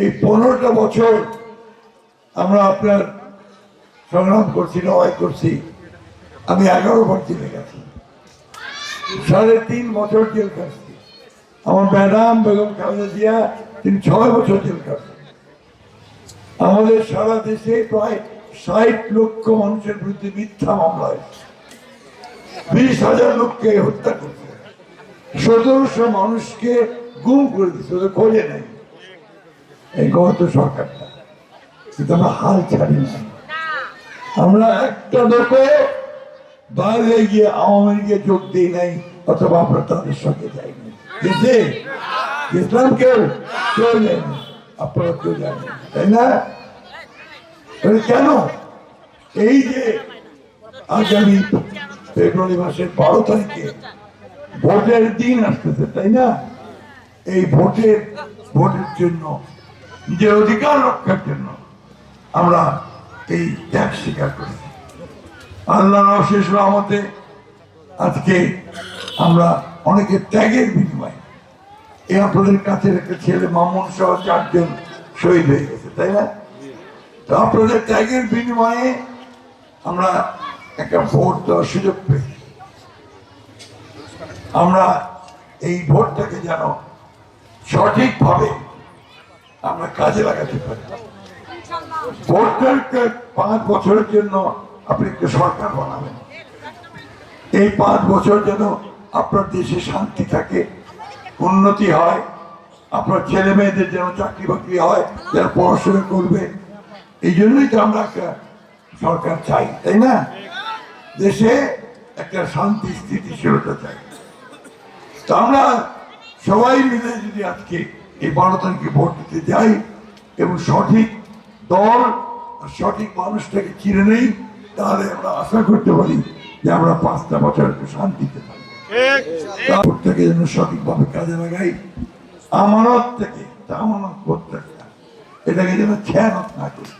এই 15টা বছর আমরা আপনার সংগ্রাম করছি, লড়াই করছি। আমি 11 বার জেলে গেছি, 3.5 বছর জেল কাটছি। আমার ম্যাডাম বেগম খালেদা জিয়া তিনি 6 বছর জেল কাটছেন। আমাদের সারা দেশে প্রায় 60 লক্ষ মানুষের বিরুদ্ধে মিথ্যা মামলা হয়েছে, 20,000 লোককে হত্যা করছে, 1700 মানুষকে গুম করে দিচ্ছে, ওদের খোঁজে নেই এই গত সরকারটা। কিন্তু আমরা হাল ছাড়ি না। আমরা একটা লোকও বাইরে গিয়ে আওয়ামী লীগে যোগ দিই নাই, অথবা আমরা তাদের সঙ্গে যাইনি। ইসলাম কেউ যায়নি, আপনারা কেউ যায়নি, তাই না? কেন? এই যে আগামী ফেব্রুয়ারি মাসের 12 তারিখে ভোটের দিন আসতেছে, তাই না? এই ভোটের জন্য, নিজের অধিকার রক্ষার জন্য আমরা এই ত্যাগ স্বীকার করি। আল্লাহর অশেষ রহমতে আজকে আমরা অনেকের ত্যাগের বিনিময়ে, এই আপনাদের কাছের একটা ছেলে মামুন সহ 4 জন শহীদ হয়ে গেছে, তাই না? তো আপনাদের ত্যাগের বিনিময়ে আমরা একটা ভোট দেওয়ার সুযোগ পেয়েছি। আমরা এই ভোটটাকে যেন সঠিকভাবে আমরা কাজে লাগাতে পারি। ভোটটাকে 5 বছরের জন্য আপনি একটা সরকার বানাবেন। এই 5 বছর যেন আপনার দেশে শান্তি থাকে, উন্নতি হয়, আপনার ছেলে মেয়েদের যেন চাকরি বাকরি হয়, যারা পড়াশোনা করবে। এই জন্যই তো আমরা একটা সরকার চাই, তাই না? দেশে একটা শান্তি স্থিতিশীলতা চাই। তো আমরা সবাই মিলে যদি আজকে এই 12 তারিখে ভোট দিতে যাই এবং সঠিক দল আর সঠিক মানুষটাকে চিনে নেই, তাহলে আমরা আশা করতে পারি যে আমরা 5টা বছর একটু শান্তিতে থাকবো। ভোটটাকে যেন সঠিকভাবে কাজে লাগাই, আমানত থেকে আমানত ভোটটা, এটাকে যেন খেয়ানত না করি।